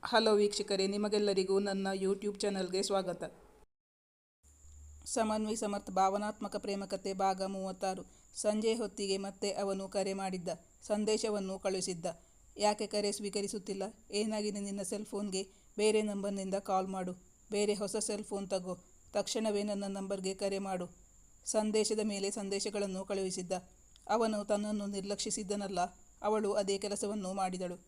Hello ವೀಕ್ಷಕರೇ, ನಿಮಗೆಲ್ಲರಿಗೂ ನನ್ನ ಯೂಟ್ಯೂಬ್ ಚಾನಲ್ಗೆ ಸ್ವಾಗತ. ಸಮನ್ವಿ ಸಮರ್ಥ್ ಭಾವನಾತ್ಮಕ ಪ್ರೇಮಕತೆ ಭಾಗ 36. ಸಂಜೆ ಹೊತ್ತಿಗೆ ಮತ್ತೆ ಅವನು ಕರೆ ಮಾಡಿದ್ದ. ಸಂದೇಶವನ್ನು ಕಳುಹಿಸಿದ್ದ. ಯಾಕೆ ಕರೆ ಸ್ವೀಕರಿಸುತ್ತಿಲ್ಲ? ಏನಾಗಿದೆ ನಿನ್ನ ಸೆಲ್ ಫೋನ್ಗೆ? ಬೇರೆ ನಂಬರ್ನಿಂದ ಕಾಲ್ ಮಾಡು. ಬೇರೆ ಹೊಸ ಸೆಲ್ ಫೋನ್ ತಗೋ. ತಕ್ಷಣವೇ ನನ್ನ ನಂಬರ್ಗೆ ಕರೆ ಮಾಡು. ಸಂದೇಶದ ಮೇಲೆ ಸಂದೇಶಗಳನ್ನು ಕಳುಹಿಸಿದ್ದ. ಅವನು ತನ್ನನ್ನು ನಿರ್ಲಕ್ಷಿಸಿದ್ದನಲ್ಲ. ಅವಳು ಅದೇ ಕೆಲಸವನ್ನು ಮಾಡಿದಳು.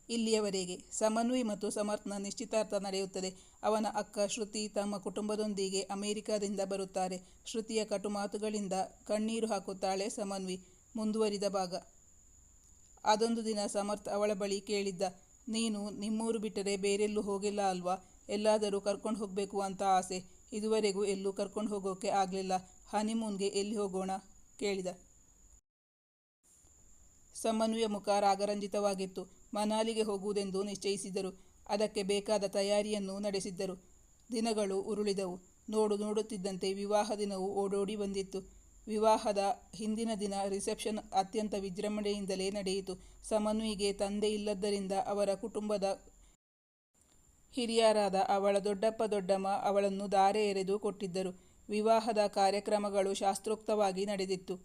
ಇಲ್ಲಿಯವರೆಗೆ ಸಮನ್ವಿ ಮತ್ತು ಸಮರ್ಥ್ನ ನಿಶ್ಚಿತಾರ್ಥ ನಡೆಯುತ್ತದೆ. ಅವನ ಅಕ್ಕ ಶ್ರುತಿ ತಮ್ಮ ಕುಟುಂಬದೊಂದಿಗೆ ಅಮೆರಿಕದಿಂದ ಬರುತ್ತಾರೆ. ಶ್ರುತಿಯ ಕಟು ಮಾತುಗಳಿಂದ ಕಣ್ಣೀರು ಹಾಕುತ್ತಾಳೆ ಸಮನ್ವಿ. ಮುಂದುವರಿದ ಭಾಗ. ಅದೊಂದು ದಿನ ಸಮರ್ಥ್ ಅವಳ ಬಳಿ ಕೇಳಿದ್ದ. ನೀನು ನಿಮ್ಮೂರು ಬಿಟ್ಟರೆ ಬೇರೆಲ್ಲೂ ಹೋಗಿಲ್ಲ ಅಲ್ವಾ? ಎಲ್ಲಾದರೂ ಕರ್ಕೊಂಡು ಹೋಗಬೇಕು ಅಂತ ಆಸೆ. ಇದುವರೆಗೂ ಎಲ್ಲೂ ಕರ್ಕೊಂಡು ಹೋಗೋಕೆ ಆಗಲಿಲ್ಲ. ಹನಿಮೂನ್ಗೆ ಎಲ್ಲಿ ಹೋಗೋಣ ಕೇಳಿದ. ಸಮನ್ವಿಯ ಮುಖ ರಾಗರಂಜಿತವಾಗಿತ್ತು. ಮನಾಲಿಗೆ ಹೋಗುವುದೆಂದು ನಿಶ್ಚಯಿಸಿದರು. ಅದಕ್ಕೆ ಬೇಕಾದ ತಯಾರಿಯನ್ನು ನಡೆಸಿದ್ದರು. ದಿನಗಳು ಉರುಳಿದವು. ನೋಡುತ್ತಿದ್ದಂತೆ ವಿವಾಹ ದಿನವೂ ಓಡೋಡಿ ಬಂದಿತ್ತು. ವಿವಾಹದ ಹಿಂದಿನ ದಿನ ರಿಸೆಪ್ಷನ್ ಅತ್ಯಂತ ವಿಜೃಂಭಣೆಯಿಂದಲೇ ನಡೆಯಿತು. ಸಮನ್ವಿಗೆ ತಂದೆ ಇಲ್ಲದ್ದರಿಂದ ಅವರ ಕುಟುಂಬದ ಹಿರಿಯರಾದ ಅವಳ ದೊಡ್ಡಪ್ಪ ದೊಡ್ಡಮ್ಮ ಅವಳನ್ನು ಧಾರೆ ಎರೆದು ಕೊಟ್ಟಿದ್ದರು. ವಿವಾಹದ ಕಾರ್ಯಕ್ರಮಗಳು ಶಾಸ್ತ್ರೋಕ್ತವಾಗಿ ನಡೆದಿತ್ತು.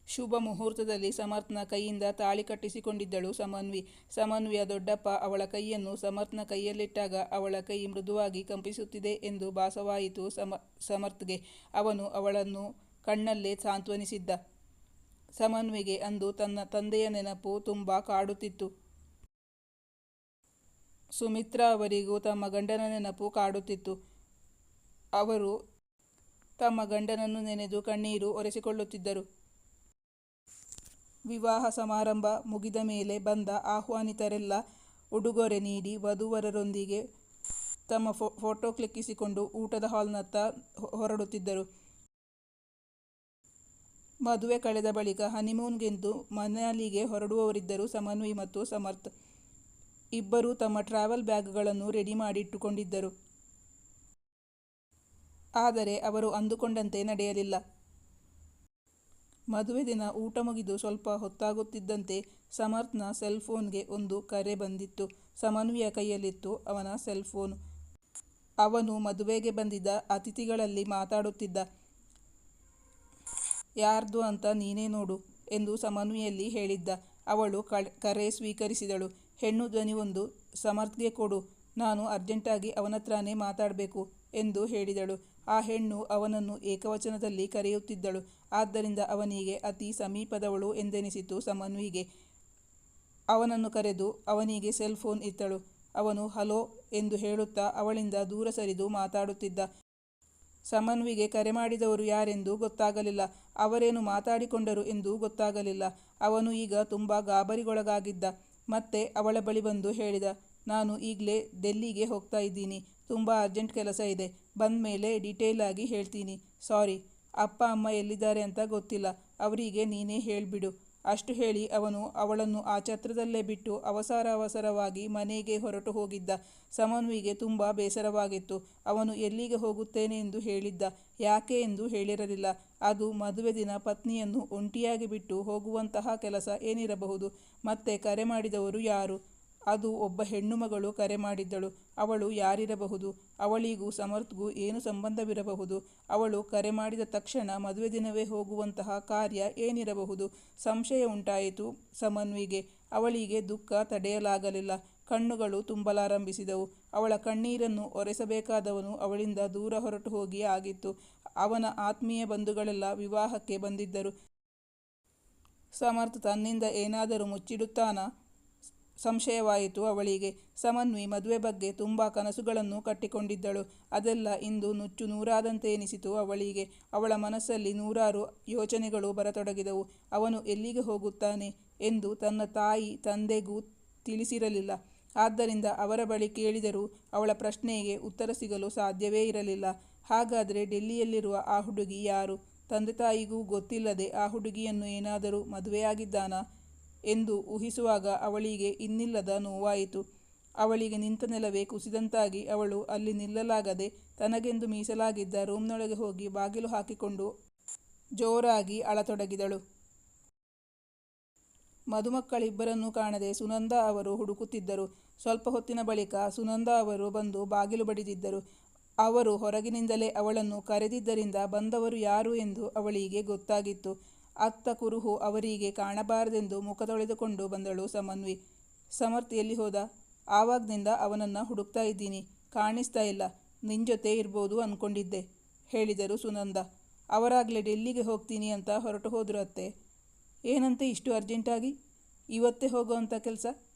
ಶುಭ ಮುಹೂರ್ತದಲ್ಲಿ ಸಮರ್ಥ್ನ ಕೈಯಿಂದ ತಾಳಿ ಕಟ್ಟಿಸಿಕೊಂಡಿದ್ದಳು ಸಮನ್ವಿ. ಸಮನ್ವಿಯ ದೊಡ್ಡಪ್ಪ ಅವಳ ಕೈಯನ್ನು ಸಮರ್ಥ್ನ ಕೈಯಲ್ಲಿಟ್ಟಾಗ ಅವಳ ಕೈ ಮೃದುವಾಗಿ ಕಂಪಿಸುತ್ತಿದೆ ಎಂದು ಭಾಸವಾಯಿತು ಸಮರ್ಥ್ಗೆ. ಅವನು ಅವಳನ್ನು ಕಣ್ಣಲ್ಲೇ ಸಾಂತ್ವನಿಸಿದ್ದ. ಸಮನ್ವಿಗೆ ಅಂದು ತನ್ನ ತಂದೆಯ ನೆನಪು ತುಂಬ ಕಾಡುತ್ತಿತ್ತು. ಸುಮಿತ್ರಾ ಅವರಿಗೂ ತಮ್ಮ ಗಂಡನ ನೆನಪು ಕಾಡುತ್ತಿತ್ತು. ಅವರು ತಮ್ಮ ಗಂಡನನ್ನು ನೆನೆದು ಕಣ್ಣೀರು ಒರೆಸಿಕೊಳ್ಳುತ್ತಿದ್ದರು. ವಿವಾಹ ಸಮಾರಂಭ ಮುಗಿದ ಮೇಲೆ ಬಂದ ಆಹ್ವಾನಿತರೆಲ್ಲ ಉಡುಗೊರೆ ನೀಡಿ ವಧೂವರರೊಂದಿಗೆ ತಮ್ಮ ಫೋಟೋ ಕ್ಲಿಕ್ಕಿಸಿಕೊಂಡು ಊಟದ ಹಾಲ್ನತ್ತ ಹೊರಡುತ್ತಿದ್ದರು. ಮದುವೆ ಕಳೆದ ಬಳಿಕ ಹನಿಮೂನ್ಗೆಂದು ಮನಾಲಿಗೆ ಹೊರಡುವವರಿದ್ದರು ಸಮನ್ವಿ ಮತ್ತು ಸಮರ್ಥ್. ಇಬ್ಬರೂ ತಮ್ಮ ಟ್ರಾವೆಲ್ ಬ್ಯಾಗ್ಗಳನ್ನು ರೆಡಿ ಮಾಡಿಟ್ಟುಕೊಂಡಿದ್ದರು. ಆದರೆ ಅವರು ಅಂದುಕೊಂಡಂತೆ ನಡೆಯಲಿಲ್ಲ. ಮದುವೆ ದಿನ ಊಟ ಮುಗಿದು ಸ್ವಲ್ಪ ಹೊತ್ತಾಗುತ್ತಿದ್ದಂತೆ ಸಮರ್ಥ್ನ ಸೆಲ್ ಫೋನ್ಗೆ ಒಂದು ಕರೆ ಬಂದಿತ್ತು. ಸಮನ್ವಿಯ ಕೈಯಲ್ಲಿತ್ತು ಅವನ ಸೆಲ್ ಫೋನ್. ಅವನು ಮದುವೆಗೆ ಬಂದಿದ್ದ ಅತಿಥಿಗಳಲ್ಲಿ ಮಾತಾಡುತ್ತಿದ್ದ. ಯಾರ್ದು ಅಂತ ನೀನೇ ನೋಡು ಎಂದು ಸಮನ್ವಿಯಲ್ಲಿ ಹೇಳಿದ್ದ. ಅವಳು ಕರೆ ಸ್ವೀಕರಿಸಿದಳು. ಹೆಣ್ಣು ಧ್ವನಿಯೊಂದು. ಸಮರ್ಥ್ಗೆ ಕೊಡು, ನಾನು ಅರ್ಜೆಂಟಾಗಿ ಅವನತ್ರನೇ ಮಾತಾಡಬೇಕು ಎಂದು ಹೇಳಿದಳು. ಆ ಹೆಣ್ಣು ಅವನನ್ನು ಏಕವಚನದಲ್ಲಿ ಕರೆಯುತ್ತಿದ್ದಳು. ಆದ್ದರಿಂದ ಅವನಿಗೆ ಅತಿ ಸಮೀಪದವಳು ಎಂದೆನಿಸಿತು ಸಮನ್ವಿಗೆ. ಅವನನ್ನು ಕರೆದು ಅವನಿಗೆ ಸೆಲ್ ಫೋನ್ ಇತ್ತಳು. ಅವನು ಹಲೋ ಎಂದು ಹೇಳುತ್ತಾ ಅವಳಿಂದ ದೂರ ಸರಿದು ಮಾತಾಡುತ್ತಿದ್ದ. ಸಮನ್ವಿಗೆ ಕರೆ ಮಾಡಿದವರು ಯಾರೆಂದು ಗೊತ್ತಾಗಲಿಲ್ಲ. ಅವರೇನು ಮಾತಾಡಿಕೊಂಡರು ಎಂದು ಗೊತ್ತಾಗಲಿಲ್ಲ. ಅವನು ಈಗ ತುಂಬ ಗಾಬರಿಗೊಳಗಾಗಿದ್ದ. ಮತ್ತೆ ಅವಳ ಬಳಿ ಬಂದು ಹೇಳಿದ, ನಾನು ಈಗಲೇ ಡೆಲ್ಲಿಗೆ ಹೋಗ್ತಾ ಇದ್ದೀನಿ. ತುಂಬ ಅರ್ಜೆಂಟ್ ಕೆಲಸ ಇದೆ. ಬಂದ ಮೇಲೆ ಡೀಟೇಲ್ ಆಗಿ ಹೇಳ್ತೀನಿ. ಸಾರಿ, ಅಪ್ಪ ಅಮ್ಮ ಎಲ್ಲಿದ್ದಾರೆ ಅಂತ ಗೊತ್ತಿಲ್ಲ. ಅವರಿಗೆ ನೀನೇ ಹೇಳಿಬಿಡು. ಅಷ್ಟು ಹೇಳಿ ಅವನು ಅವಳನ್ನು ಆ ಛತ್ರದಲ್ಲೇ ಬಿಟ್ಟು ಅವಸರವಾಗಿ ಮನೆಗೆ ಹೊರಟು ಹೋಗಿದ್ದ. ಸಮನ್ವಿಗೆ ತುಂಬ ಬೇಸರವಾಗಿತ್ತು. ಅವನು ಎಲ್ಲಿಗೆ ಹೋಗುತ್ತೇನೆ ಎಂದು ಹೇಳಿದ್ದ. ಯಾಕೆ ಎಂದು ಹೇಳಿರಲಿಲ್ಲ. ಅದು ಮದುವೆ ದಿನ ಪತ್ನಿಯನ್ನು ಒಂಟಿಯಾಗಿ ಬಿಟ್ಟು ಹೋಗುವಂತಹ ಕೆಲಸ ಏನಿರಬಹುದು? ಮತ್ತೆ ಕರೆ ಮಾಡಿದವರು ಯಾರು? ಅದು ಒಬ್ಬ ಹೆಣ್ಣು ಮಗಳು ಕರೆ ಮಾಡಿದ್ದಳು. ಅವಳು ಯಾರಿರಬಹುದು? ಅವಳಿಗೂ ಸಮರ್ಥ್ಗೂ ಏನು ಸಂಬಂಧವಿರಬಹುದು? ಅವಳು ಕರೆ ಮಾಡಿದ ತಕ್ಷಣ ಮದುವೆ ದಿನವೇ ಹೋಗುವಂತಹ ಕಾರ್ಯ ಏನಿರಬಹುದು? ಸಂಶಯ ಉಂಟಾಯಿತು ಸಮನ್ವಿಗೆ. ಅವಳಿಗೆ ದುಃಖ ತಡೆಯಲಾಗಲಿಲ್ಲ. ಕಣ್ಣುಗಳು ತುಂಬಲಾರಂಭಿಸಿದವು. ಅವಳ ಕಣ್ಣೀರನ್ನು ಒರೆಸಬೇಕಾದವನು ಅವಳಿಂದ ದೂರ ಹೊರಟು ಹೋಗಿ ಆಗಿತ್ತು. ಅವನ ಆತ್ಮೀಯ ಬಂಧುಗಳೆಲ್ಲ ವಿವಾಹಕ್ಕೆ ಬಂದಿದ್ದರು. ಸಮರ್ಥ್ ತನ್ನಿಂದ ಏನಾದರೂ ಮುಚ್ಚಿಡುತ್ತಾನಾ? ಸಂಶಯವಾಯಿತು ಅವಳಿಗೆ. ಸಮನ್ವಿ ಮದುವೆ ಬಗ್ಗೆ ತುಂಬ ಕನಸುಗಳನ್ನು ಕಟ್ಟಿಕೊಂಡಿದ್ದಳು. ಅದೆಲ್ಲ ಇಂದು ನುಚ್ಚು ನೂರಾದಂತೆ ಎನಿಸಿತು ಅವಳಿಗೆ. ಅವಳ ಮನಸ್ಸಲ್ಲಿ ನೂರಾರು ಯೋಚನೆಗಳು ಬರತೊಡಗಿದವು. ಅವನು ಎಲ್ಲಿಗೆ ಹೋಗುತ್ತಾನೆ ಎಂದು ತನ್ನ ತಾಯಿ ತಂದೆಗೂ ತಿಳಿಸಿರಲಿಲ್ಲ. ಆದ್ದರಿಂದ ಅವರ ಬಳಿ ಕೇಳಿದರೂ ಅವಳ ಪ್ರಶ್ನೆಗೆ ಉತ್ತರ ಸಿಗಲು ಸಾಧ್ಯವೇ ಇರಲಿಲ್ಲ. ಹಾಗಾದರೆ ಡೆಲ್ಲಿಯಲ್ಲಿರುವ ಆ ಹುಡುಗಿ ಯಾರು? ತಂದೆ ತಾಯಿಗೂ ಗೊತ್ತಿಲ್ಲದೆ ಆ ಹುಡುಗಿಯನ್ನು ಏನಾದರೂ ಮದುವೆಯಾಗಿದ್ದಾನಾ ಎಂದು ಊಹಿಸುವಾಗ ಅವಳಿಗೆ ಇನ್ನಿಲ್ಲದ ನೋವಾಯಿತು. ಅವಳಿಗೆ ನಿಂತ ನೆಲವೇ ಕುಸಿದಂತಾಗಿ ಅವಳು ಅಲ್ಲಿ ನಿಲ್ಲಲಾಗದೆ ತನಗೆಂದು ಮೀಸಲಾಗಿದ್ದ ರೂಮ್ನೊಳಗೆ ಹೋಗಿ ಬಾಗಿಲು ಹಾಕಿಕೊಂಡು ಜೋರಾಗಿ ಅಳತೊಡಗಿದಳು. ಮದುಮಕ್ಕಳಿಬ್ಬರನ್ನೂ ಕಾಣದೆ ಸುನಂದ ಅವರು ಹುಡುಕುತ್ತಿದ್ದರು. ಸ್ವಲ್ಪ ಹೊತ್ತಿನ ಬಳಿಕ ಸುನಂದ ಅವರು ಬಂದು ಬಾಗಿಲು ಬಡಿದಿದ್ದರು. ಅವರು ಹೊರಗಿನಿಂದಲೇ ಅವಳನ್ನು ಕರೆದಿದ್ದರಿಂದ ಬಂದವರು ಯಾರು ಎಂದು ಅವಳಿಗೆ ಗೊತ್ತಾಗಿತ್ತು. ಅತ್ತ ಕುರುಹು ಅವರಿಗೆ ಕಾಣಬಾರದೆಂದು ಮುಖ ತೊಳೆದುಕೊಂಡು ಬಂದಳು ಸಮನ್ವಿ. ಸಮರ್ಥ್ ಎಲ್ಲಿ ಹೋದ? ಆವಾಗ್ನಿಂದ ಅವನನ್ನು ಹುಡುಕ್ತಾ ಇದ್ದೀನಿ, ಕಾಣಿಸ್ತಾ ಇಲ್ಲ. ನಿನ್ ಜೊತೆ ಇರ್ಬೋದು ಅಂದ್ಕೊಂಡಿದ್ದೆ ಹೇಳಿದರು ಸುನಂದ. ಅವರಾಗಲೇ ಡೆಲ್ಲಿಗೆ ಹೋಗ್ತೀನಿ ಅಂತ ಹೊರಟು ಹೋದ್ರು ಅತ್ತೆ. ಏನಂತೆ ಇಷ್ಟು ಅರ್ಜೆಂಟಾಗಿ? ಇವತ್ತೇ ಹೋಗೋ ಅಂಥ ಕೆಲಸ?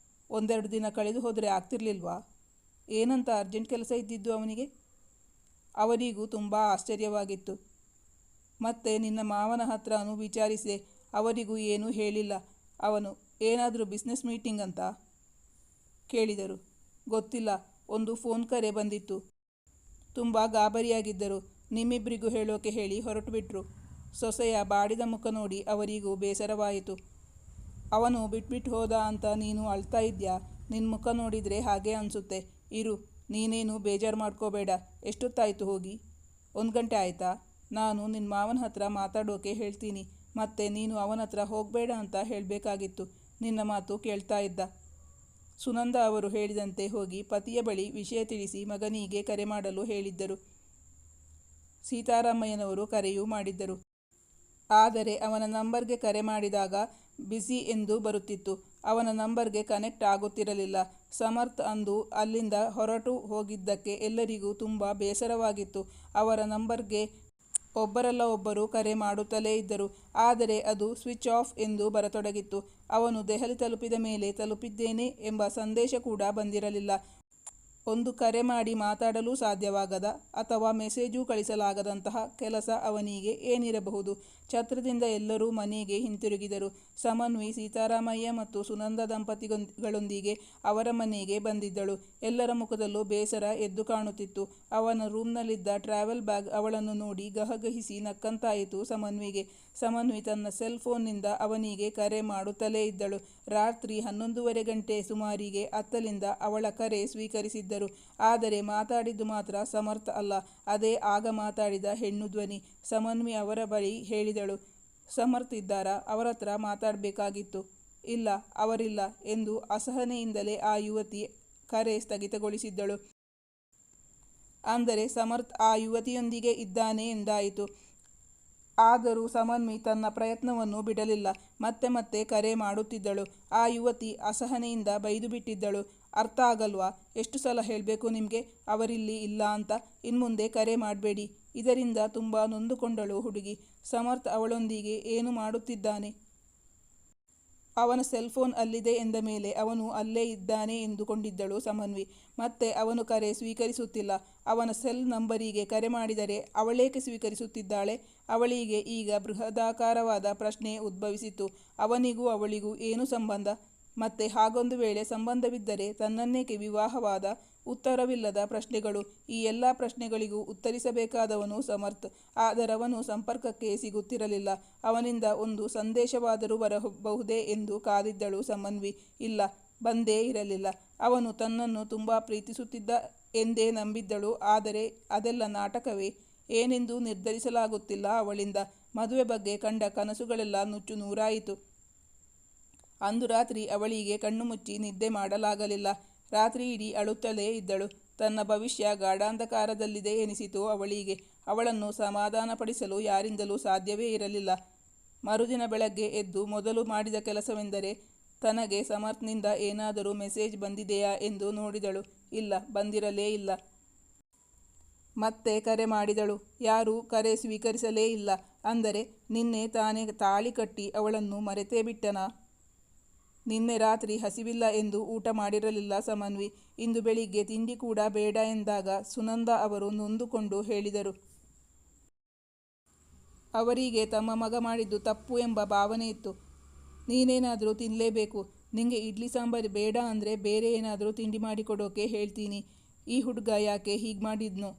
ಒಂದೆರಡು ದಿನ ಕಳೆದು ಹೋದರೆ ಆಗ್ತಿರ್ಲಿಲ್ವಾ? ಏನಂತ ಅರ್ಜೆಂಟ್ ಕೆಲಸ ಇದ್ದಿದ್ದು ಅವನಿಗೆ? ಅವರಿಗೂ ತುಂಬ ಆಶ್ಚರ್ಯವಾಗಿತ್ತು. ಮತ್ತೆ ನಿನ್ನ ಮಾವನ ಹತ್ರನೂ ವಿಚಾರಿಸಿದೆ, ಅವರಿಗೂ ಏನೂ ಹೇಳಿಲ್ಲ. ಅವನು ಏನಾದರೂ ಬಿಸ್ನೆಸ್ ಮೀಟಿಂಗ್ ಅಂತ ಕೇಳಿದರು. ಗೊತ್ತಿಲ್ಲ, ಒಂದು ಫೋನ್ ಕರೆ ಬಂದಿತ್ತು. ತುಂಬ ಗಾಬರಿಯಾಗಿದ್ದರು. ನಿಮ್ಮಿಬ್ಬರಿಗೂ ಹೇಳೋಕೆ ಹೇಳಿ ಹೊರಟು ಬಿಟ್ರು. ಸೊಸೆಯ ಬಾಡಿದ ಮುಖ ನೋಡಿ ಅವರಿಗೂ ಬೇಸರವಾಯಿತು. ಅವನು ಬಿಟ್ಬಿಟ್ಟು ಹೋದ ಅಂತ ನೀನು ಅಳ್ತಾ ಇದ್ಯಾ? ನಿನ್ನ ಮುಖ ನೋಡಿದರೆ ಹಾಗೆ ಅನಿಸುತ್ತೆ. ಇರು, ನೀನೇನು ಬೇಜಾರು ಮಾಡ್ಕೋಬೇಡ. ಎಷ್ಟೊತ್ತಾಯಿತು ಹೋಗಿ? 1 ಗಂಟೆ ಆಯಿತಾ? ನಾನು ನಿನ್ನ ಮಾವನ ಹತ್ರ ಮಾತಾಡೋಕೆ ಹೇಳ್ತೀನಿ. ಮತ್ತೆ ನೀನು ಅವನ ಹತ್ರ ಹೋಗಬೇಡ ಅಂತ ಹೇಳಬೇಕಾಗಿತ್ತು. ನಿನ್ನ ಮಾತು ಕೇಳ್ತಾ ಇದ್ದ. ಸುನಂದ ಅವರು ಹೇಳಿದಂತೆ ಹೋಗಿ ಪತಿಯ ಬಳಿ ವಿಷಯ ತಿಳಿಸಿ ಮಗನಿಗೆ ಕರೆ ಮಾಡಲು ಹೇಳಿದ್ದರು. ಸೀತಾರಾಮಯ್ಯನವರು ಕರೆಯೂ ಮಾಡಿದ್ದರು. ಆದರೆ ಅವನ ನಂಬರ್ಗೆ ಕರೆ ಮಾಡಿದಾಗ ಬ್ಯುಸಿ ಎಂದು ಬರುತ್ತಿತ್ತು. ಅವನ ನಂಬರ್ಗೆ ಕನೆಕ್ಟ್ ಆಗುತ್ತಿರಲಿಲ್ಲ. ಸಮರ್ಥ್ ಅಂದು ಅಲ್ಲಿಂದ ಹೊರಟು ಹೋಗಿದ್ದಕ್ಕೆ ಎಲ್ಲರಿಗೂ ತುಂಬ ಬೇಸರವಾಗಿತ್ತು. ಅವರ ನಂಬರ್ಗೆ ಒಬ್ಬರಲ್ಲ ಒಬ್ಬರು ಕರೆ ಮಾಡುತ್ತಲೇ ಇದ್ದರು. ಆದರೆ ಅದು ಸ್ವಿಚ್ ಆಫ್ ಎಂದು ಬರತೊಡಗಿತ್ತು. ಅವನು ದೆಹಲಿ ತಲುಪಿದ ಮೇಲೆ ತಲುಪಿದ್ದೇನೆ ಎಂಬ ಸಂದೇಶ ಕೂಡ ಬಂದಿರಲಿಲ್ಲ. ಒಂದು ಕರೆ ಮಾಡಿ ಮಾತಾಡಲು ಸಾಧ್ಯವಾಗದ ಅಥವಾ ಮೆಸೇಜು ಕಳಿಸಲಾಗದಂತಹ ಕೆಲಸ ಅವನಿಗೆ ಏನಿರಬಹುದು? ಛತ್ರದಿಂದ ಎಲ್ಲರೂ ಮನೆಗೆ ಹಿಂತಿರುಗಿದರು. ಸಮನ್ವಿ ಸೀತಾರಾಮಯ್ಯ ಮತ್ತು ಸುನಂದ ದಂಪತಿಗಳೊಂದಿಗೆ ಅವರ ಮನೆಗೆ ಬಂದಿದ್ದಳು. ಎಲ್ಲರ ಮುಖದಲ್ಲೂ ಬೇಸರ ಎದ್ದು ಕಾಣುತ್ತಿತ್ತು. ಅವನ ರೂಮ್ನಲ್ಲಿದ್ದ ಟ್ರಾವೆಲ್ ಬ್ಯಾಗ್ ಅವಳನ್ನು ನೋಡಿ ಗಹಗಹಿಸಿ ನಕ್ಕಂತಾಯಿತು ಸಮನ್ವಿಗೆ. ಸಮನ್ವಿ ತನ್ನ ಸೆಲ್ ಫೋನ್ನಿಂದ ಅವನಿಗೆ ಕರೆ ಮಾಡುತ್ತಲೇ ಇದ್ದಳು. ರಾತ್ರಿ 11:30 ಗಂಟೆ ಸುಮಾರಿಗೆ ಅತ್ತಲಿಂದ ಅವಳ ಕರೆ ಸ್ವೀಕರಿಸಿದ್ದರು. ಆದರೆ ಮಾತಾಡಿದ್ದು ಮಾತ್ರ ಸಮರ್ಥ್ ಅಲ್ಲ, ಅದೇ ಆಗ ಮಾತಾಡಿದ ಹೆಣ್ಣು ಧ್ವನಿ. ಸಮನ್ವಿ ಅವರ ಬಳಿ ಹೇಳಿದಳು, ಸಮರ್ಥ್ ಇದ್ದಾರಾ? ಅವರತ್ರ ಮಾತಾಡಬೇಕಾಗಿತ್ತು. ಇಲ್ಲ, ಅವರಿಲ್ಲ ಎಂದು ಅಸಹನೆಯಿಂದಲೇ ಆ ಯುವತಿ ಕರೆ ಸ್ಥಗಿತಗೊಳಿಸಿದ್ದಳು. ಅಂದರೆ ಸಮರ್ಥ್ ಆ ಯುವತಿಯೊಂದಿಗೆ ಇದ್ದಾನೆ ಎಂದಾಯಿತು. ಆದರೂ ಸಮನ್ವಿ ತನ್ನ ಪ್ರಯತ್ನವನ್ನು ಬಿಡಲಿಲ್ಲ. ಮತ್ತೆ ಮತ್ತೆ ಕರೆ ಮಾಡುತ್ತಿದ್ದಳು. ಆ ಯುವತಿ ಅಸಹನೆಯಿಂದ ಬೈದು ಬಿಟ್ಟಿದ್ದಳು. ಅರ್ಥ ಆಗಲ್ವಾ? ಎಷ್ಟು ಸಲ ಹೇಳಬೇಕು ನಿಮಗೆ ಅವರಿಲ್ಲಿ ಇಲ್ಲ ಅಂತ? ಇನ್ಮುಂದೆ ಕರೆ ಮಾಡಬೇಡಿ. ಇದರಿಂದ ತುಂಬ ನೊಂದುಕೊಂಡಳು ಹುಡುಗಿ. ಸಮರ್ಥ್ ಅವಳೊಂದಿಗೆ ಏನು ಮಾಡುತ್ತಿದ್ದಾನೆ? ಅವನ ಸೆಲ್ಫೋನ್ ಅಲ್ಲಿದೆ ಎಂದ ಮೇಲೆ ಅವನು ಅಲ್ಲೇ ಇದ್ದಾನೆ ಎಂದುಕೊಂಡಿದ್ದಳು ಸಮನ್ವಿ. ಮತ್ತೆ ಅವನು ಕರೆ ಸ್ವೀಕರಿಸುತ್ತಿಲ್ಲ. ಅವನ ಸೆಲ್ ನಂಬರಿಗೆ ಕರೆ ಮಾಡಿದರೆ ಅವಳೇಕೆ ಸ್ವೀಕರಿಸುತ್ತಿದ್ದಾಳೆ? ಅವಳಿಗೆ ಈಗ ಬೃಹದಾಕಾರವಾದ ಪ್ರಶ್ನೆ ಉದ್ಭವಿಸಿತು. ಅವನಿಗೂ ಅವಳಿಗೂ ಏನು ಸಂಬಂಧ? ಮತ್ತೆ ಹಾಗೊಂದು ವೇಳೆ ಸಂಬಂಧವಿದ್ದರೆ ತನ್ನನ್ನೇಕೆ ವಿವಾಹವಾದ? ಉತ್ತರವಿಲ್ಲದ ಪ್ರಶ್ನೆಗಳು. ಈ ಎಲ್ಲ ಪ್ರಶ್ನೆಗಳಿಗೂ ಉತ್ತರಿಸಬೇಕಾದವನು ಸಮರ್ಥ್. ಆದರವನು ಸಂಪರ್ಕಕ್ಕೆ ಸಿಗುತ್ತಿರಲಿಲ್ಲ. ಅವನಿಂದ ಒಂದು ಸಂದೇಶವಾದರೂ ಬರಬಹುದೇ ಎಂದು ಕಾದಿದ್ದಳು ಸಮನ್ವಿ. ಇಲ್ಲ, ಬಂದೇ ಇರಲಿಲ್ಲ. ಅವನು ತನ್ನನ್ನು ತುಂಬ ಪ್ರೀತಿಸುತ್ತಿದ್ದ ಎಂದೇ ನಂಬಿದ್ದಳು. ಆದರೆ ಅದೆಲ್ಲ ನಾಟಕವೇ? ಏನೆಂದು ನಿರ್ಧರಿಸಲಾಗುತ್ತಿಲ್ಲ ಅವಳಿಂದ. ಮದುವೆ ಬಗ್ಗೆ ಕಂಡ ಕನಸುಗಳೆಲ್ಲ ನುಚ್ಚು ನೂರಾಯಿತು. ಅಂದು ರಾತ್ರಿ ಅವಳಿಗೆ ಕಣ್ಣು ಮುಚ್ಚಿ ನಿದ್ದೆ ಮಾಡಲಾಗಲಿಲ್ಲ. ರಾತ್ರಿ ಇಡೀ ಅಳುತ್ತಲೇ ಇದ್ದಳು. ತನ್ನ ಭವಿಷ್ಯ ಗಾಢಾಂಧಕಾರದಲ್ಲಿದೆ ಎನಿಸಿತು ಅವಳಿಗೆ. ಅವಳನ್ನು ಸಮಾಧಾನಪಡಿಸಲು ಯಾರಿಂದಲೂ ಸಾಧ್ಯವೇ ಇರಲಿಲ್ಲ. ಮರುದಿನ ಬೆಳಗ್ಗೆ ಎದ್ದು ಮೊದಲು ಮಾಡಿದ ಕೆಲಸವೆಂದರೆ ತನಗೆ ಸಮರ್ಥ್ನಿಂದ ಏನಾದರೂ ಮೆಸೇಜ್ ಬಂದಿದೆಯಾ ಎಂದು ನೋಡಿದಳು. ಇಲ್ಲ, ಬಂದಿರಲೇ ಇಲ್ಲ. ಮತ್ತೆ ಕರೆ ಮಾಡಿದಳು. ಯಾರೂ ಕರೆ ಸ್ವೀಕರಿಸಲೇ ಇಲ್ಲ. ಅಂದರೆ ನಿನ್ನೆ ತಾನೇ ತಾಳಿ ಕಟ್ಟಿ ಅವಳನ್ನು ಮರೆತೇ ಬಿಟ್ಟನಾ? ನಿನ್ನೆ ರಾತ್ರಿ ಹಸಿವಿಲ್ಲ ಎಂದು ಊಟ ಮಾಡಿರಲಿಲ್ಲ ಸಮನ್ವಿ. ಇಂದು ಬೆಳಿಗ್ಗೆ ತಿಂಡಿ ಕೂಡ ಬೇಡ ಎಂದಾಗ ಸುನಂದ ಅವರು ನೊಂದುಕೊಂಡು ಹೇಳಿದರು. ಅವರಿಗೆ ತಮ್ಮ ಮಗ ಮಾಡಿದ್ದು ತಪ್ಪು ಎಂಬ ಭಾವನೆ ಇತ್ತು. ನೀನೇನಾದರೂ ತಿನ್ನಲೇಬೇಕು. ನಿಂಗೆ ಇಡ್ಲಿ ಸಾಂಬಾರು ಬೇಡ ಅಂದರೆ ಬೇರೆ ಏನಾದರೂ ತಿಂಡಿ ಮಾಡಿಕೊಡೋಕೆ ಹೇಳ್ತೀನಿ. ಈ ಹುಡುಗ ಯಾಕೆ ಹೀಗೆ ಮಾಡಿದ್ನೋ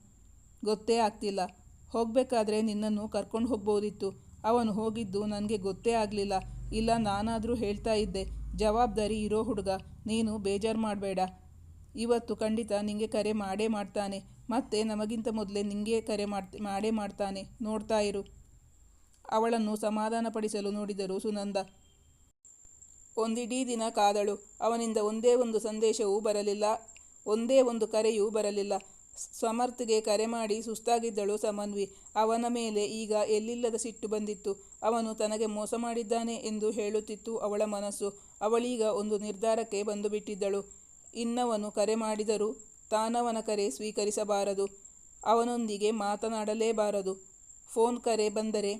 ಗೊತ್ತೇ ಆಗ್ತಿಲ್ಲ. ಹೋಗಬೇಕಾದ್ರೆ ನಿನ್ನನ್ನು ಕರ್ಕೊಂಡು ಹೋಗ್ಬೋದಿತ್ತು. ಅವನು ಹೋಗಿದ್ದು ನನಗೆ ಗೊತ್ತೇ ಆಗಲಿಲ್ಲ. ಇಲ್ಲ, ನಾನಾದರೂ ಹೇಳ್ತಾ ಇದ್ದೆ. ಜವಾಬ್ದಾರಿ ಇರೋ ಹುಡುಗ. ನೀನು ಬೇಜಾರು ಮಾಡಬೇಡ. ಇವತ್ತು ಖಂಡಿತ ನಿಂಗೆ ಕರೆ ಮಾಡೇ ಮಾಡ್ತಾನೆ. ಮತ್ತೆ ನಮಗಿಂತ ಮೊದಲೇ ನಿಂಗೆ ಕರೆ ಮಾಡೇ ಮಾಡ್ತಾನೆ. ನೋಡ್ತಾ ಇರು. ಅವಳನ್ನು ಸಮಾಧಾನಪಡಿಸಲು ನೋಡಿದರು ಸುನಂದ. ಒಂದಿಡೀ ದಿನ ಕಾದಳು. ಅವನಿಂದ ಒಂದೇ ಒಂದು ಸಂದೇಶವೂ ಬರಲಿಲ್ಲ, ಒಂದೇ ಒಂದು ಕರೆಯೂ ಬರಲಿಲ್ಲ. ಸಮರ್ಥ್ಗೆ ಕರೆ ಮಾಡಿ ಸುಸ್ತಾಗಿದ್ದಳು ಸಮನ್ವಿ. ಅವನ ಮೇಲೆ ಈಗ ಎಲ್ಲಿಲ್ಲದ ಸಿಟ್ಟು ಬಂದಿತ್ತು. ಅವನು ತನಗೆ ಮೋಸ ಮಾಡಿದ್ದಾನೆ ಎಂದು ಹೇಳುತ್ತಿತ್ತು ಅವಳ ಮನಸ್ಸು. ಅವಳೀಗ ಒಂದು ನಿರ್ಧಾರಕ್ಕೆ ಬಂದು ಬಿಟ್ಟಿದ್ದಳು. ಇನ್ನವನು ಕರೆ ಮಾಡಿದರೂ ತಾನವನ ಕರೆ ಸ್ವೀಕರಿಸಬಾರದು, ಅವನೊಂದಿಗೆ ಮಾತನಾಡಲೇಬಾರದು. ಫೋನ್ ಕರೆ ಬಂದರೆ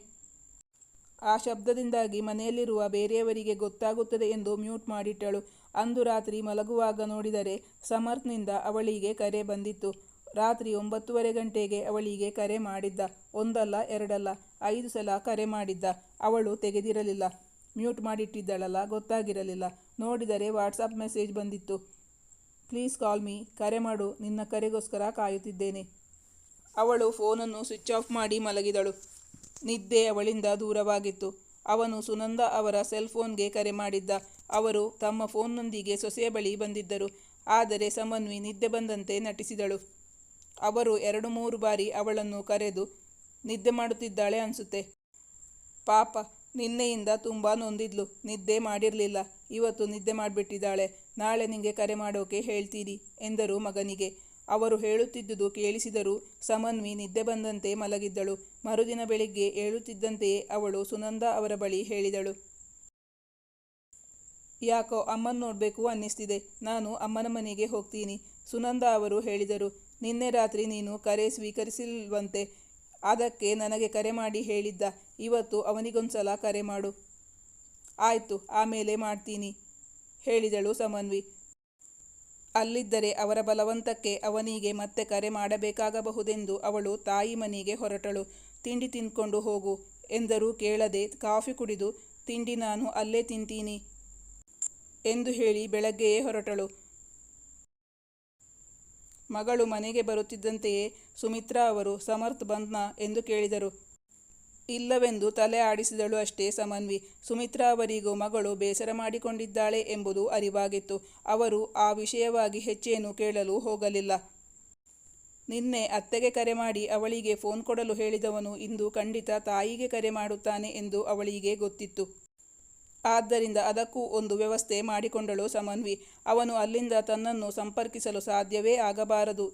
ಆ ಶಬ್ದದಿಂದಾಗಿ ಮನೆಯಲ್ಲಿರುವ ಬೇರೆಯವರಿಗೆ ಗೊತ್ತಾಗುತ್ತದೆ ಎಂದು ಮ್ಯೂಟ್ ಮಾಡಿಟ್ಟಳು. ಅಂದು ರಾತ್ರಿ ಮಲಗುವಾಗ ನೋಡಿದರೆ ಸಮರ್ಥ್ನಿಂದ ಅವಳಿಗೆ ಕರೆ ಬಂದಿತ್ತು. ರಾತ್ರಿ 9:30 ಗಂಟೆಗೆ ಅವಳಿಗೆ ಕರೆ ಮಾಡಿದ್ದ. ಒಂದಲ್ಲ ಎರಡಲ್ಲ 5 ಸಲ ಕರೆ ಮಾಡಿದ್ದ. ಅವಳು ತೆಗೆದಿರಲಿಲ್ಲ. ಮ್ಯೂಟ್ ಮಾಡಿಟ್ಟಿದ್ದಳಲ್ಲ, ಗೊತ್ತಾಗಿರಲಿಲ್ಲ. ನೋಡಿದರೆ ವಾಟ್ಸಪ್ ಮೆಸೇಜ್ ಬಂದಿತ್ತು. ಪ್ಲೀಸ್ ಕಾಲ್ ಮೀ, ಕರೆ ಮಾಡು, ನಿನ್ನ ಕರೆಗೋಸ್ಕರ ಕಾಯುತ್ತಿದ್ದೇನೆ. ಅವಳು ಫೋನನ್ನು ಸ್ವಿಚ್ ಆಫ್ ಮಾಡಿ ಮಲಗಿದಳು. ನಿದ್ದೆ ಅವಳಿಂದ ದೂರವಾಗಿತ್ತು. ಅವನು ಸುನಂದ ಅವರ ಸೆಲ್ ಫೋನ್ಗೆ ಕರೆ ಮಾಡಿದ್ದ. ಅವರು ತಮ್ಮ ಫೋನ್ನೊಂದಿಗೆ ಸೊಸೆಯ ಬಳಿ ಬಂದಿದ್ದರು. ಆದರೆ ಸಮನ್ವಿ ನಿದ್ದೆ ಬಂದಂತೆ ನಟಿಸಿದಳು. ಅವರು 2-3 ಬಾರಿ ಅವಳನ್ನು ಕರೆದು ನಿದ್ದೆ ಮಾಡುತ್ತಿದ್ದಾಳೆ ಅನಿಸುತ್ತೆ. ಪಾಪ, ನಿನ್ನೆಯಿಂದ ತುಂಬ ನೊಂದಿದ್ಲು, ನಿದ್ದೆ ಮಾಡಿರಲಿಲ್ಲ. ಇವತ್ತು ನಿದ್ದೆ ಮಾಡಿಬಿಟ್ಟಿದ್ದಾಳೆ. ನಾಳೆ ನಿಂಗೆ ಕರೆ ಮಾಡೋಕೆ ಹೇಳ್ತೀನಿ ಎಂದರು ಮಗನಿಗೆ. ಅವರು ಹೇಳುತ್ತಿದ್ದುದು ಕೇಳಿಸಿದರೂ ಸಮನ್ವಿ ನಿದ್ದೆ ಬಂದಂತೆ ಮಲಗಿದ್ದಳು. ಮರುದಿನ ಬೆಳಿಗ್ಗೆ ಏಳುತ್ತಿದ್ದಂತೆಯೇ ಅವಳು ಸುನಂದ ಅವರ ಬಳಿ ಹೇಳಿದಳು. ಯಾಕೋ ಅಮ್ಮನ ನೋಡಬೇಕು ಅನ್ನಿಸ್ತಿದೆ, ನಾನು ಅಮ್ಮನ ಮನೆಗೆ ಹೋಗ್ತೀನಿ. ಸುನಂದ ಅವರು ಹೇಳಿದರು. ನಿನ್ನೆ ರಾತ್ರಿ ನೀನು ಕರೆ ಸ್ವೀಕರಿಸಿಲ್ವಂತೆ, ಅದಕ್ಕೆ ನನಗೆ ಕರೆ ಮಾಡಿ ಹೇಳಿದ್ದ. ಇವತ್ತು ಅವನಿಗೊಂದ್ಸಲ ಕರೆ ಮಾಡು. ಆಯಿತು, ಆಮೇಲೆ ಮಾಡ್ತೀನಿ ಹೇಳಿದಳು ಸಮನ್ವಿ. ಅಲ್ಲಿದ್ದರೆ ಅವರ ಬಲವಂತಕ್ಕೆ ಅವನಿಗೆ ಮತ್ತೆ ಕರೆ ಮಾಡಬೇಕಾಗಬಹುದೆಂದು ಅವಳು ತಾಯಿ ಮನೆಗೆ ಹೊರಟಳು. ತಿಂಡಿ ತಿಂದ್ಕೊಂಡು ಹೋಗು ಎಂದರೂ ಕೇಳದೆ ಕಾಫಿ ಕುಡಿದು ತಿಂಡಿ ನಾನು ಅಲ್ಲೇ ತಿಂತೀನಿ ಎಂದು ಹೇಳಿ ಬೆಳಗ್ಗೆಯೇ ಹೊರಟಳು. ಮಗಳು ಮನೆಗೆ ಬರುತ್ತಿದ್ದಂತೆಯೇ ಸುಮಿತ್ರಾ ಅವರು ಸಮರ್ಥ್ ಬಂದ್ನಾ ಎಂದು ಕೇಳಿದರು. ಇಲ್ಲವೆಂದು ತಲೆ ಆಡಿಸಿದಳು ಅಷ್ಟೇ ಸಮನ್ವಿ. ಸುಮಿತ್ರಾ ಅವರಿಗೂ ಮಗಳು ಬೇಸರ ಮಾಡಿಕೊಂಡಿದ್ದಾಳೆ ಎಂಬುದು ಅರಿವಾಗಿತ್ತು. ಅವರು ಆ ವಿಷಯವಾಗಿ ಹೆಚ್ಚೇನು ಕೇಳಲು ಹೋಗಲಿಲ್ಲ. ನಿನ್ನೆ ಅತ್ತೆಗೆ ಕರೆ ಮಾಡಿ ಅವಳಿಗೆ ಫೋನ್ ಕೊಡಲು ಹೇಳಿದವನು ಇಂದು ಖಂಡಿತ ತಾಯಿಗೆ ಕರೆ ಮಾಡುತ್ತಾನೆ ಎಂದು ಅವಳಿಗೆ ಗೊತ್ತಿತ್ತು. ಆದ್ದರಿಂದ ಅದಕ್ಕೂ ಒಂದು ವ್ಯವಸ್ಥೆ ಮಾಡಿಕೊಂಡಳು ಸಮನ್ವಿ. ಅವನು ಅಲ್ಲಿಂದ ತನ್ನನ್ನು ಸಂಪರ್ಕಿಸಲು ಸಾಧ್ಯವೇ ಆಗಬಾರದು.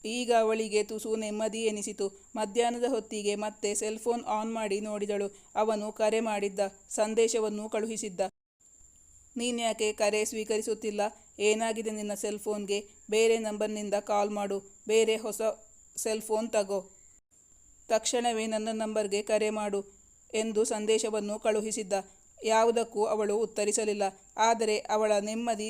ಈಗ ಅವಳಿಗೆ ತುಸು ನೆಮ್ಮದಿ ಎನಿಸಿತು. ಮಧ್ಯಾಹ್ನದ ಹೊತ್ತಿಗೆ ಮತ್ತೆ ಸೆಲ್ ಫೋನ್ ಆನ್ ಮಾಡಿ ನೋಡಿದಳು. ಅವನು ಕರೆ ಮಾಡಿದ್ದ, ಸಂದೇಶವನ್ನು ಕಳುಹಿಸಿದ್ದ. ನೀನ್ಯಾಕೆ ಕರೆ ಸ್ವೀಕರಿಸುತ್ತಿಲ್ಲ? ಏನಾಗಿದೆ ನಿನ್ನ ಸೆಲ್ ಫೋನ್ಗೆ? ಬೇರೆ ನಂಬರ್ನಿಂದ ಕಾಲ್ ಮಾಡು, ಬೇರೆ ಹೊಸ ಸೆಲ್ ಫೋನ್ ತಗೋ, ತಕ್ಷಣವೇ ನನ್ನ ನಂಬರ್ಗೆ ಕರೆ ಮಾಡು ಎಂದು ಸಂದೇಶವನ್ನು ಕಳುಹಿಸಿದ್ದ. ಯಾವುದಕ್ಕೂ ಅವಳು ಉತ್ತರಿಸಲಿಲ್ಲ. ಆದರೆ ಅವಳ ನೆಮ್ಮದಿ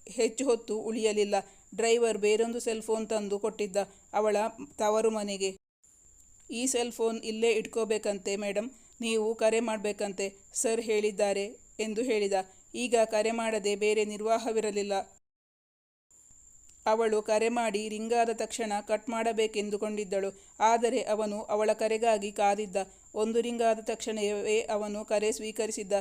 ಹೆಚ್ಚು ಹೊತ್ತು ಉಳಿಯಲಿಲ್ಲ. ಡ್ರೈವರ್ ಬೇರೊಂದು ಸೆಲ್ ಫೋನ್ ತಂದು ಕೊಟ್ಟಿದ್ದ ಅವಳ ತವರು ಮನೆಗೆ. ಈ ಸೆಲ್ ಫೋನ್ ಇಲ್ಲೇ ಇಟ್ಕೋಬೇಕಂತೆ ಮೇಡಮ್, ನೀವು ಕರೆ ಮಾಡಬೇಕಂತೆ ಸರ್ ಹೇಳಿದ್ದಾರೆ ಎಂದು ಹೇಳಿದ. ಈಗ ಕರೆ ಮಾಡದೆ ಬೇರೆ ನಿರ್ವಾಹವಿರಲಿಲ್ಲ. ಅವಳು ಕರೆ ಮಾಡಿ ರಿಂಗಾದ ತಕ್ಷಣ ಕಟ್ ಮಾಡಬೇಕೆಂದುಕೊಂಡಿದ್ದಳು. ಆದರೆ ಅವನು ಅವಳ ಕರೆಗಾಗಿ ಕಾದಿದ್ದ. 1 ರಿಂಗಾದ ತಕ್ಷಣವೇ ಅವನು ಕರೆ ಸ್ವೀಕರಿಸಿದ್ದ.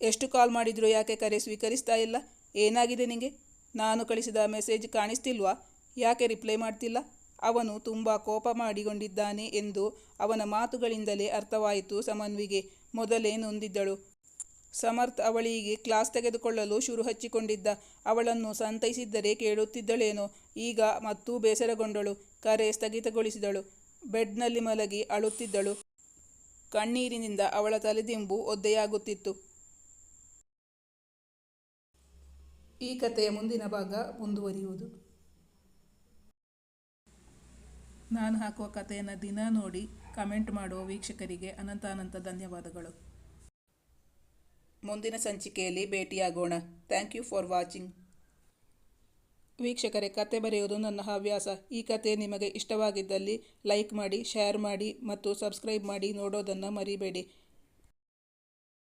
ಎಷ್ಟು ಕಾಲ್ ಮಾಡಿದ್ರು ಯಾಕೆ ಕರೆ ಸ್ವೀಕರಿಸ್ತಾ ಇಲ್ಲ? ಏನಾಗಿದೆ ನಿಂಗೆ? ನಾನು ಕಳಿಸಿದ ಮೆಸೇಜ್ ಕಾಣಿಸ್ತಿಲ್ವಾ? ಯಾಕೆ ರಿಪ್ಲೈ ಮಾಡ್ತಿಲ್ಲ? ಅವನು ತುಂಬ ಕೋಪ ಮಾಡಿಕೊಂಡಿದ್ದಾನೆ ಎಂದು ಅವನ ಮಾತುಗಳಿಂದಲೇ ಅರ್ಥವಾಯಿತು ಸಮನ್ವಿಗೆ. ಮೊದಲೇ ನೊಂದಿದ್ದಳು. ಸಮರ್ಥ್ ಅವಳಿಗೆ ಕ್ಲಾಸ್ ತೆಗೆದುಕೊಳ್ಳಲು ಶುರು ಹಚ್ಚಿಕೊಂಡಿದ್ದ. ಅವಳನ್ನು ಸಂತೈಸಿದ್ದರೆ ಕೇಳುತ್ತಿದ್ದಳೇನೋ. ಈಗ ಮತ್ತೂ ಬೇಸರಗೊಂಡಳು. ಕರೆ ಸ್ಥಗಿತಗೊಳಿಸಿದಳು. ಬೆಡ್ನಲ್ಲಿ ಮಲಗಿ ಅಳುತ್ತಿದ್ದಳು. ಕಣ್ಣೀರಿನಿಂದ ಅವಳ ತಲೆದಿಂಬು ಒದ್ದೆಯಾಗುತ್ತಿತ್ತು. ಈ ಕಥೆಯ ಮುಂದಿನ ಭಾಗ ಮುಂದುವರಿಯುವುದು. ನಾನು ಹಾಕುವ ಕಥೆಯನ್ನು ದಿನ ನೋಡಿ ಕಮೆಂಟ್ ಮಾಡುವ ವೀಕ್ಷಕರಿಗೆ ಅನಂತ ಧನ್ಯವಾದಗಳು. ಮುಂದಿನ ಸಂಚಿಕೆಯಲ್ಲಿ ಭೇಟಿಯಾಗೋಣ. Thank you for watching. ವೀಕ್ಷಕರೇ, ಕತೆ ಬರೆಯುವುದು ನನ್ನ ಹವ್ಯಾಸ. ಈ ಕತೆ ನಿಮಗೆ ಇಷ್ಟವಾಗಿದ್ದಲ್ಲಿ ಲೈಕ್ ಮಾಡಿ, ಶೇರ್ ಮಾಡಿ ಮತ್ತು ಸಬ್ಸ್ಕ್ರೈಬ್ ಮಾಡಿ ನೋಡೋದನ್ನು ಮರಿಬೇಡಿ.